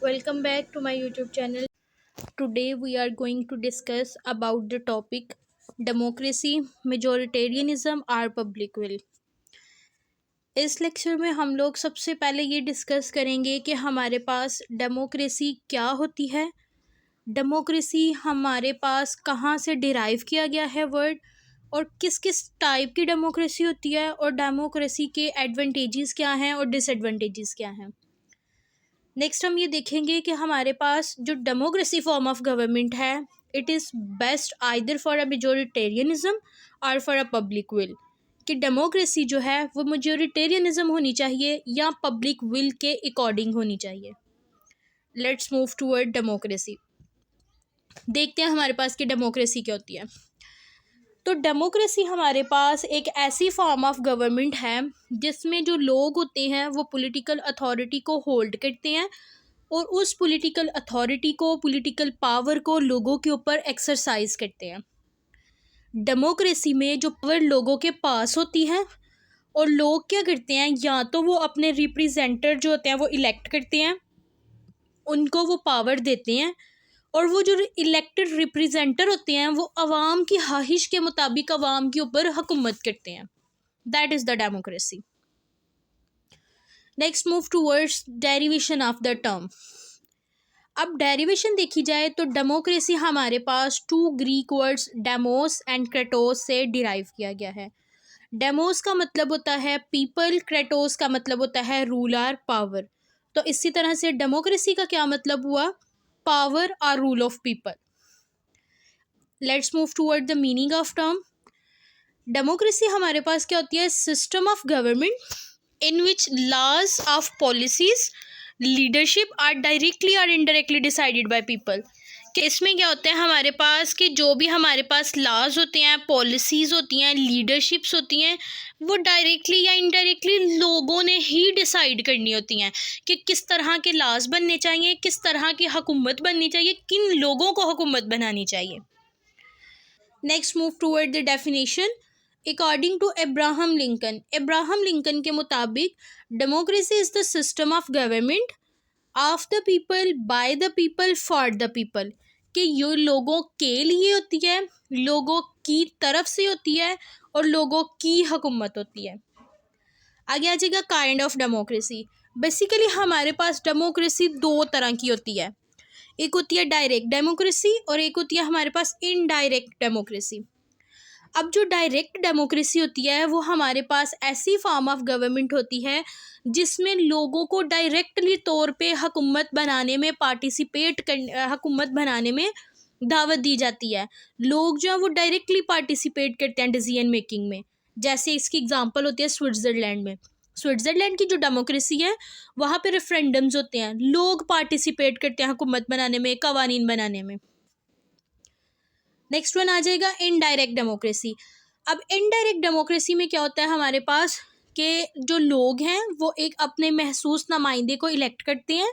Welcome back to my YouTube channel. Today we are going to discuss about the topic democracy, majoritarianism or public will. इस lecture में हम लोग सबसे पहले ये डिस्कस करेंगे कि हमारे पास डेमोक्रेसी क्या होती है, डेमोक्रेसी हमारे पास कहाँ से डिराइव किया गया है वर्ड, और किस किस टाइप की डेमोक्रेसी होती है, और डेमोक्रेसी के एडवांटेजेस क्या हैं और डिसएडवांटेजेस क्या हैं। नेक्स्ट हम ये देखेंगे कि हमारे पास जो डेमोक्रेसी फॉर्म ऑफ गवर्नमेंट है, it is best either for a majoritarianism और फॉर अ पब्लिक विल, कि डेमोक्रेसी जो है वो मेजोरिटेरियनिज्म होनी चाहिए या पब्लिक विल के अकॉर्डिंग होनी चाहिए। Let's move toward democracy. देखते हैं हमारे पास कि डेमोक्रेसी क्या होती है। तो डेमोक्रेसी हमारे पास एक ऐसी फॉर्म ऑफ गवर्नमेंट है जिसमें जो लोग होते हैं वो पॉलिटिकल अथॉरिटी को होल्ड करते हैं और उस पॉलिटिकल अथॉरिटी को, पॉलिटिकल पावर को लोगों के ऊपर एक्सरसाइज करते हैं। डेमोक्रेसी में जो पावर लोगों के पास होती है और लोग क्या करते हैं, या तो वो अपने रिप्रेजेंटेटिव जो होते हैं वो इलेक्ट करते हैं, उनको वो पावर देते हैं, और वो जो इलेक्टेड रिप्रेजेंटेटिव होते हैं वो अवाम की ख्वाहिश के मुताबिक अवाम के ऊपर हुकूमत करते हैं। That is the democracy. Next move towards derivation of the term. अब डेरिवेशन देखी जाए तो डेमोक्रेसी हमारे पास two Greek words demos and kratos से डिराइव किया गया है। डेमोस का मतलब होता है पीपल, क्रेटोस का मतलब होता है रूलर, पावर। तो इसी तरह से डेमोक्रेसी का क्या मतलब हुआ, पावर और rule of people. Let's move toward the meaning of term. Democracy हमारे पास क्या होती है, system of government in which laws of policies leadership are directly और इनडायरेक्टली डिसाइडेड बाय पीपल। कि इसमें क्या होता है हमारे पास कि जो भी हमारे पास लॉज होते हैं, पॉलिसीज़ होती हैं, लीडरशिप्स होती हैं, वो डायरेक्टली या इनडायरेक्टली लोगों ने ही डिसाइड करनी होती हैं कि किस तरह के लॉज बनने चाहिए, किस तरह की हुकूमत बननी चाहिए, किन लोगों को हुकूमत बनानी चाहिए। Next move toward the definition. According to Abraham Lincoln के मुताबिक democracy is the system of government of the people, by the people, for the people. कि ये लोगों के लिए होती है, लोगों की तरफ से होती है और लोगों की हुकूमत होती है। आगे आ जाएगा काइंड ऑफ डेमोक्रेसी। बेसिकली हमारे पास डेमोक्रेसी दो तरह की होती है, एक होती है डायरेक्ट डेमोक्रेसी और एक होती है हमारे पास इनडायरेक्ट डेमोक्रेसी। अब जो डायरेक्ट डेमोक्रेसी होती है वो हमारे पास ऐसी फॉर्म ऑफ गवर्नमेंट होती है जिसमें लोगों को डायरेक्टली तौर पे हुकूमत बनाने में हुकूमत बनाने में दावत दी जाती है। लोग जो है वो डायरेक्टली पार्टिसिपेट करते हैं डिसीजन मेकिंग में। जैसे इसकी एग्जांपल होती है स्विट्ज़रलैंड में। स्विट्ज़रलैंड की जो डेमोक्रेसी है वहाँ पे रेफरेंडम्स होते हैं, लोग पार्टिसिपेट करते हैं हुकूमत बनाने में, कवानीन बनाने में। नेक्स्ट वन आ जाएगा इनडायरेक्ट डेमोक्रेसी। अब इनडायरेक्ट डेमोक्रेसी में क्या होता है हमारे पास कि जो लोग हैं वो एक अपने महसूस नुमाइंदे को इलेक्ट करते हैं,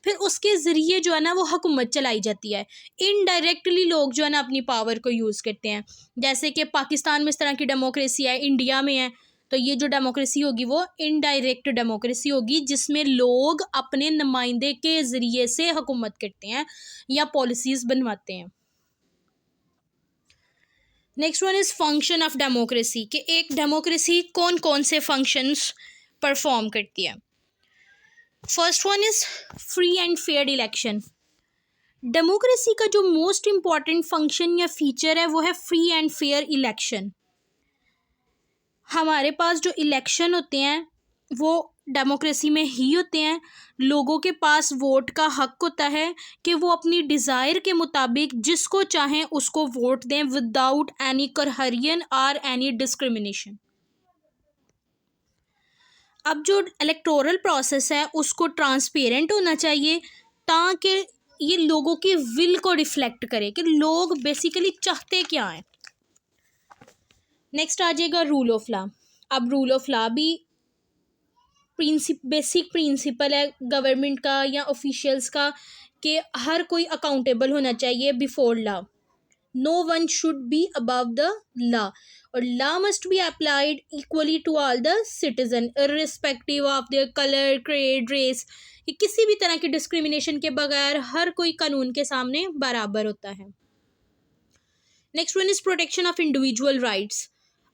फिर उसके ज़रिए जो है ना वो हुकूमत चलाई जाती है। इनडायरेक्टली लोग जो है ना अपनी पावर को यूज़ करते हैं। जैसे कि पाकिस्तान में इस तरह की डेमोक्रेसी है, इंडिया में है, तो ये जो डेमोक्रेसी होगी वो इनडायरेक्ट डेमोक्रेसी होगी जिसमें लोग अपने नुमाइंदे के ज़रिए से हुकूमत करते हैं या पॉलिसीज़ बनवाते हैं। Next one is function of democracy, कि एक डेमोक्रेसी कौन कौन से फंक्शंस परफॉर्म करती है। First one is free and fair election. Democracy का जो मोस्ट इम्पॉर्टेंट फंक्शन या फीचर है वो है फ्री एंड फेयर इलेक्शन। हमारे पास जो इलेक्शन होते हैं वो डेमोक्रेसी में ही होते हैं। लोगों के पास वोट का हक होता है कि वो अपनी डिज़ायर के मुताबिक जिसको चाहें उसको वोट दें विदाउट एनी करहरियन और एनी डिस्क्रिमिनेशन। अब जो इलेक्टोरल प्रोसेस है उसको ट्रांसपेरेंट होना चाहिए ताकि ये लोगों की विल को रिफ्लेक्ट करे कि लोग बेसिकली चाहते क्या हैं। नेक्स्ट आ जाएगा रूल ऑफ लॉ। अब रूल ऑफ लॉ भी बेसिक प्रिंसिपल है गवर्नमेंट का या ऑफिशियल्स का कि हर कोई अकाउंटेबल होना चाहिए before law. No one should be above the law, और law must be applied equally to all the citizen irrespective of their colour, creed, race. ये किसी भी तरह की डिस्क्रिमिनेशन के बगैर हर कोई कानून के सामने बराबर होता है। Next one is protection of individual rights.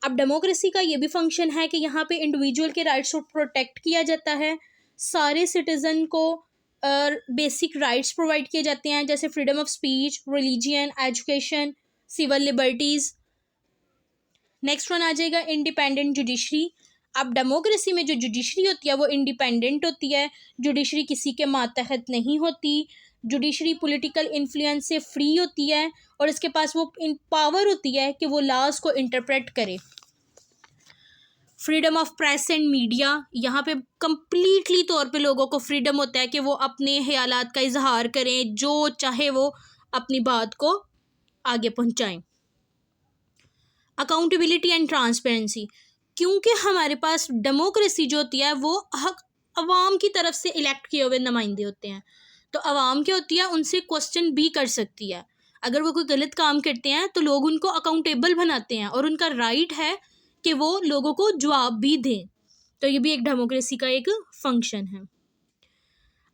अब डेमोक्रेसी का ये भी फंक्शन है कि यहाँ पे इंडिविजुअल के राइट्स को प्रोटेक्ट किया जाता है। सारे सिटीजन को बेसिक राइट्स प्रोवाइड किए जाते हैं, जैसे freedom of speech, religion, education, civil liberties. Next one आ जाएगा इंडिपेंडेंट जुडिशरी। अब डेमोक्रेसी में जो जुडिशरी होती है वो इंडिपेंडेंट होती है, जुडिशरी किसी के मातहत नहीं होती, जुडिशरी पॉलिटिकल इन्फ्लुएंस से फ्री होती है और इसके पास वो पावर होती है कि वो लॉज को इंटरप्रेट करे। Freedom of press and media, यहाँ पे कम्प्लीटली तौर पे लोगों को फ्रीडम होता है कि वो अपने ख्यालात का इजहार करें, जो चाहे वो अपनी बात को आगे पहुँचाएं। अकाउंटेबिलिटी एंड ट्रांसपेरेंसी, क्योंकि हमारे पास डेमोक्रेसी जो होती है वो हक अवाम की तरफ से इलेक्ट किए हुए नुमाइंदे होते हैं, तो अवाम क्या होती है उनसे क्वेश्चन भी कर सकती है। अगर वो कोई गलत काम करते हैं तो लोग उनको अकाउंटेबल बनाते हैं और उनका राइट है कि वो लोगों को जवाब भी दें। तो ये भी एक डेमोक्रेसी का एक फंक्शन है।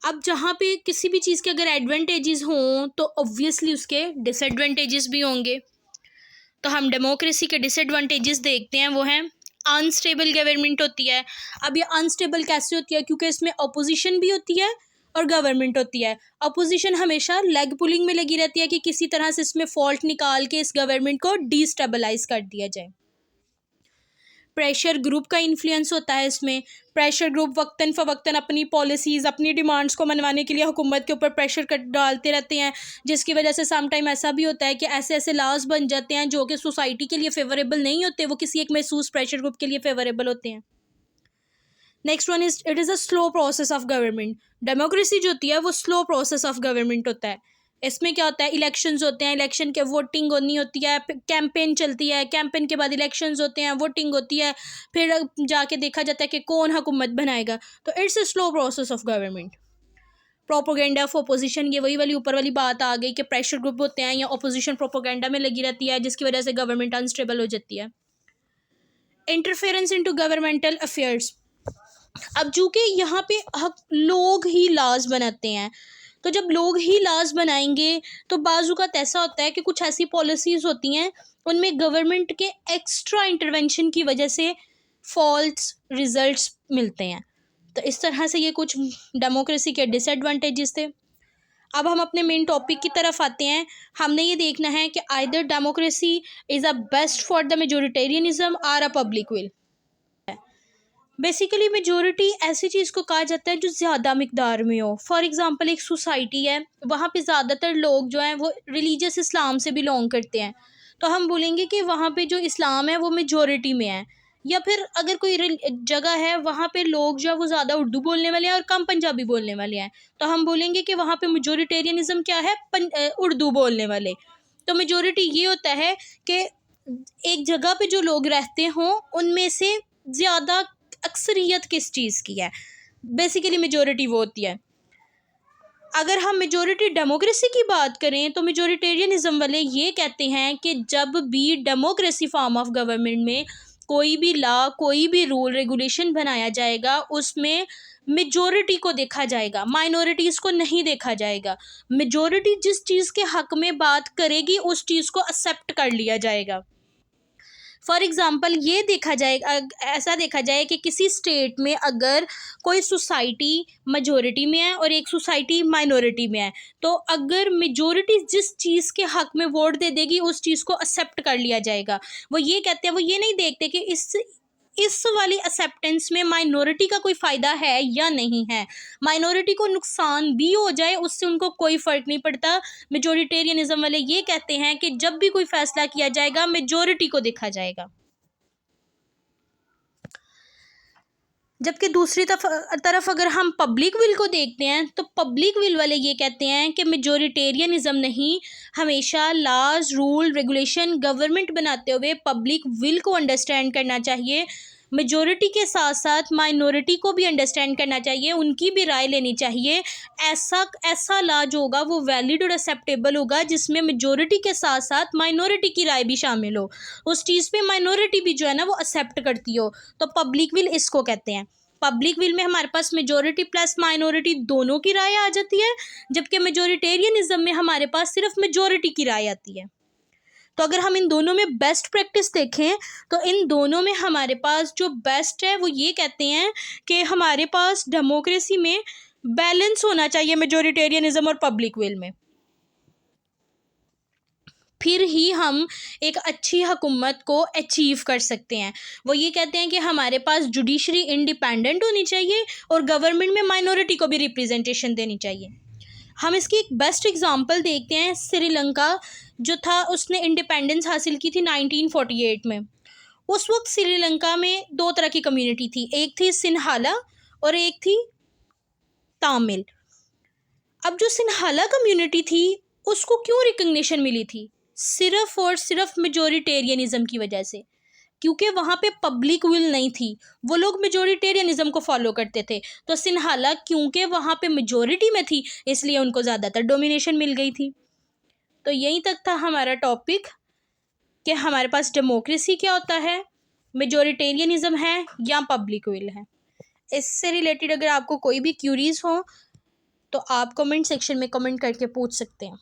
अब जहाँ पे किसी भी चीज़ के अगर एडवांटेजेस हों तो ऑब्वियसली उसके डिसएडवांटेजेस भी होंगे। तो हम डेमोक्रेसी के डिसएडवांटेजेस देखते हैं, वो हैं अनस्टेबल गवर्नमेंट होती है। अब ये अनस्टेबल कैसे होती है, क्योंकि इसमें अपोजिशन भी होती है और गवर्नमेंट होती है। अपोजिशन हमेशा लेग पुलिंग में लगी रहती है कि किसी तरह से इसमें फॉल्ट निकाल के इस गवर्नमेंट को डिस्टेबलाइज कर दिया जाए। प्रेशर ग्रुप का इन्फ्लुएंस होता है इसमें। प्रेशर ग्रुप वक्तन फ़वक्तन अपनी पॉलिसीज़, अपनी डिमांड्स को मनवाने के लिए हुकूमत के ऊपर प्रेशर डालते रहते हैं, जिसकी वजह से सम टाइम ऐसा भी होता है कि ऐसे ऐसे लॉज बन जाते हैं जो कि सोसाइटी के लिए फेवरेबल नहीं होते, वो किसी एक महसूस प्रेशर ग्रुप के लिए फेवरेबल होते हैं। Next one is it is a slow process of government. Democracy जो होती है वो स्लो प्रोसेस ऑफ गवर्नमेंट होता है। इसमें क्या होता है, इलेक्शंस होते हैं, इलेक्शन के वोटिंग होनी होती है, कैंपेन चलती है, कैंपेन के बाद इलेक्शंस होते हैं, वोटिंग होती है, फिर जाके देखा जाता है कि कौन हुकूमत बनाएगा। तो it's a slow process of government. Propaganda of opposition, ये वही वाली ऊपर वाली बात आ गई कि प्रेशर ग्रुप होते हैं या अपोजिशन प्रोपोगेंडा में लगी रहती है, जिसकी वजह से गवर्नमेंट अनस्टेबल हो जाती है। Interference into governmental affairs. अब चूँकि यहाँ पे लोग ही लॉज बनाते हैं, तो जब लोग ही लॉज बनाएंगे तो बाज़-औक़ात ऐसा होता है कि कुछ ऐसी पॉलिसीज़ होती हैं उनमें गवर्नमेंट के एक्स्ट्रा इंटरवेंशन की वजह से फॉल्स रिजल्ट्स मिलते हैं। तो इस तरह से ये कुछ डेमोक्रेसी के डिसएडवांटेजेस थे। अब हम अपने मेन टॉपिक की तरफ आते हैं। हमने ये देखना है कि either democracy is a best for the majoritarianism और a public will. Basically majority ऐसी चीज़ को कहा जाता है जो ज़्यादा मिकदार में हो। फॉर एग्ज़ाम्पल एक सोसाइटी है, वहाँ पे ज़्यादातर लोग जो हैं वो रिलीजियस इस्लाम से बिलोंग करते हैं, तो हम बोलेंगे कि वहाँ पे जो इस्लाम है वो मेजोरिटी में है। या फिर अगर कोई जगह है वहाँ पे लोग जो है वो ज़्यादा उर्दू बोलने वाले हैं और कम पंजाबी बोलने वाले हैं, तो हम बोलेंगे कि वहाँ पे मेजोरिटेरियनिज़म क्या है, उर्दू बोलने वाले। तो मेजोरिटी ये होता है कि एक जगह पे जो लोग रहते हों उनमें से ज़्यादा अक्सरियत किस चीज़ की है, बेसिकली मेजॉरिटी वो होती है। अगर हम मेजॉरिटी डेमोक्रेसी की बात करें तो मेजॉरिटेरियनिज्म वाले ये कहते हैं कि जब भी डेमोक्रेसी फॉर्म ऑफ गवर्नमेंट में कोई भी लॉ, कोई भी रूल रेगुलेशन बनाया जाएगा उसमें मेजॉरिटी को देखा जाएगा, माइनॉरिटीज़ को नहीं देखा जाएगा। मेजॉरिटी जिस चीज़ के हक़ में बात करेगी उस चीज़ को एक्सेप्ट कर लिया जाएगा। फॉर एग्ज़ाम्पल ये देखा जाए, ऐसा देखा जाए कि किसी स्टेट में अगर कोई सोसाइटी मेजॉरिटी में है और एक सोसाइटी माइनॉरिटी में है, तो अगर मेजॉरिटी जिस चीज़ के हक़ में वोट दे देगी उस चीज़ को एक्सेप्ट कर लिया जाएगा। वो ये कहते हैं, वो ये नहीं देखते कि इस वाली एक्सेप्टेंस में माइनॉरिटी का कोई फ़ायदा है या नहीं है। माइनॉरिटी को नुकसान भी हो जाए उससे उनको कोई फ़र्क नहीं पड़ता। मेजॉरिटेरियनिज़म वाले ये कहते हैं कि जब भी कोई फ़ैसला किया जाएगा मेजॉरिटी को देखा जाएगा। जबकि दूसरी तरफ अगर हम पब्लिक विल को देखते हैं तो पब्लिक विल वाले ये कहते हैं कि मेजॉरिटेरियनिज़म नहीं, हमेशा लॉज, रूल, रेगुलेशन गवर्नमेंट बनाते हुए पब्लिक विल को अंडरस्टैंड करना चाहिए। मेजॉरिटी के साथ साथ माइनॉरिटी को भी अंडरस्टैंड करना चाहिए, उनकी भी राय लेनी चाहिए। ऐसा लॉ जो होगा वो वैलिड और एक्सेप्टेबल होगा जिसमें मेजॉरिटी के साथ साथ माइनॉरिटी की राय भी शामिल हो, उस चीज़ पे माइनॉरिटी भी जो है ना वो एक्सेप्ट करती हो। तो पब्लिक विल इसको कहते हैं। पब्लिक विल में हमारे पास मेजॉरिटी प्लस माइनॉरिटी दोनों की राय आ जाती है, जबकि मेजॉरिटेरियनिज्म में हमारे पास सिर्फ मेजॉरिटी की राय आती है। तो अगर हम इन दोनों में बेस्ट प्रैक्टिस देखें तो इन दोनों में हमारे पास जो बेस्ट है वो ये कहते हैं कि हमारे पास डेमोक्रेसी में बैलेंस होना चाहिए मेजॉरिटेरियनिज्म और पब्लिक विल में, फिर ही हम एक अच्छी हुकूमत को अचीव कर सकते हैं। वो ये कहते हैं कि हमारे पास जुडिशरी इंडिपेंडेंट होनी चाहिए और गवर्नमेंट में माइनॉरिटी को भी रिप्रेजेंटेशन देनी चाहिए। हम इसकी एक बेस्ट एग्जांपल देखते हैं। श्रीलंका जो था उसने इंडिपेंडेंस हासिल की थी 1948 में। उस वक्त श्रीलंका में दो तरह की कम्युनिटी थी, एक थी सिन्हाला और एक थी तमिल। अब जो सिन्हाला कम्युनिटी थी उसको क्यों रिकग्निशन मिली थी? सिर्फ और सिर्फ मेजॉरिटेरियनिज्म की वजह से, क्योंकि वहाँ पे पब्लिक विल नहीं थी, वो लोग मेजॉरिटेरियनिज्म को फॉलो करते थे। तो सिन्हाला क्योंकि वहाँ पे मेजॉरिटी में थी इसलिए उनको ज़्यादातर डोमिनेशन मिल गई थी। तो यहीं तक था हमारा टॉपिक कि हमारे पास डेमोक्रेसी क्या होता है, मेजॉरिटेरियनिज्म है या पब्लिक विल है। इससे रिलेटेड अगर आपको कोई भी क्यूरीज हो तो आप कमेंट सेक्शन में कमेंट करके पूछ सकते हैं।